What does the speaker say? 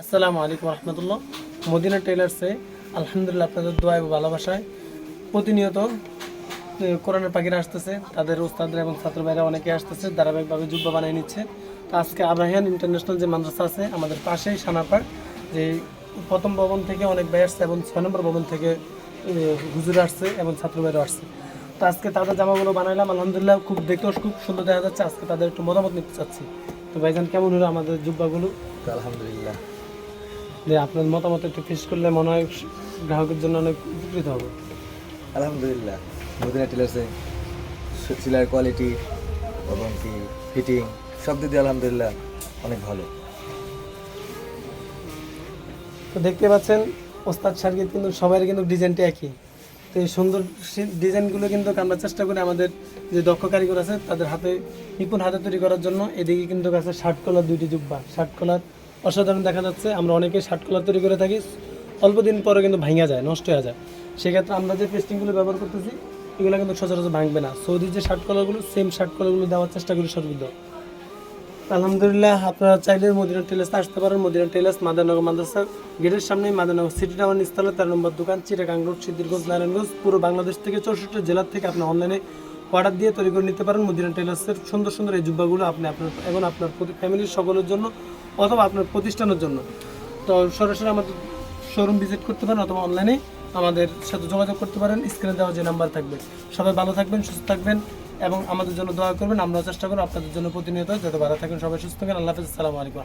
আসসালামু আলাইকুম রহমতুল্লাহ। মদিনা টেলার্সে আলহামদুলিল্লাহ আপনাদের দোয়া এবং ভালোবাসায় প্রতিনিয়ত কোরআনের পাখিরা আসতেছে, তাদের ওস্তাদরা এবং ছাত্র ভাইরা অনেকে আসতেছে, ধারাবাহিকভাবে জুব্বা বানিয়ে নিচ্ছে। তো আজকে আব্রাহিয়ান ইন্টারন্যাশনাল যে মাদ্রাসা আছে আমাদের পাশেই সানাপাড়, যে প্রথম ভবন থেকে অনেক ভাই আসছে এবং 6 নম্বর ভবন থেকে হুজুর আসছে এবং ছাত্র ভাইরা আসছে। তো আজকে তাদের জামাগুলো বানাইলাম, আলহামদুলিল্লাহ খুব দেখতেও খুব সুন্দর দেখা যাচ্ছে। আজকে তাদের একটু মতামত নিতে চাচ্ছি। তো ভাইজান, কেমন হলো আমাদের জুব্বাগুলো? আলহামদুলিল্লাহ, যে আপনার মতামত একটু পেশ করলে মনে হয় গ্রাহকের জন্য অনেক উপকৃত হবে। আলহামদুলিল্লাহ, মদিনা টেলার্সে সেলাইয়ের কোয়ালিটি এবং কি ফিটিং সব দিক দিয়ে আলহামদুলিল্লাহ অনেক ভালো। তো দেখতে পাচ্ছেন ওস্তাদ সার্কিট কিন্তু সবাই কিন্তু ডিজাইনটা একই। তো এই সুন্দর ডিজাইনগুলো কিন্তু আমরা চেষ্টা করি আমাদের যে দক্ষ কারিগর আছে তাদের হাতে নিপুণ হাতে তৈরি করার জন্য। এদিকে কিন্তু আছে শার্ট কলার, 2টি জুব্বা শার্ট কলার অসাধারণ দেখা যাচ্ছে। আমরা অনেকে শার্ট কলার তৈরি করে থাকি, অল্প দিন পরে কিন্তু ভাঙা যায়, নষ্ট হয়ে যায়। সেক্ষেত্রে আমরা যে পেস্টিংগুলো ব্যবহার করতেছি এগুলো কিন্তু সচরাচর ভাঙবে না। সৌদির যে শার্ট কলারগুলো সেম শার্ট কলারগুলো দেওয়ার চেষ্টা করি সর্বদা। আলহামদুলিল্লাহ, আপনারা চাইলে মদিনা টেলার্সে আসতে পারেন। মদিনা টেলার্স মাদারনগর মাদ্রাসা গেটের সামনে, মাদারনগর সিটি টাওয়ার নিচতলা 13 নম্বর দোকান, চিটাগাং রোড, সিদ্ধিরগঞ্জ, নারায়ণগঞ্জ। পুরো বাংলাদেশ থেকে 64 জেলার থেকে আপনি অনলাইনে অর্ডার দিয়ে তৈরি করে নিতে পারেন। মদিনা টেলার্সের সুন্দর সুন্দর এই জুব্বাগুলো আপনি আপনার এবং আপনার ফ্যামিলির সকলের জন্য অথবা আপনার প্রতিষ্ঠানের জন্য। তো সরাসরি আমাদের শোরুম ভিজিট করতে পারেন অথবা অনলাইনে আমাদের সাথে যোগাযোগ করতে পারেন। স্ক্রিনে দেওয়া যে নাম্বার থাকবে। সবাই ভালো থাকবেন, সুস্থ থাকবেন এবং আমাদের জন্য দোয়া করবেন। আমরাও চেষ্টা করব আপনাদের জন্য প্রতিনিয়ত যাতে ভালো থাকেন। সবাই সুস্থ থাকেন। আল্লাহ হাফেজ। আসসালামু আলাইকুম।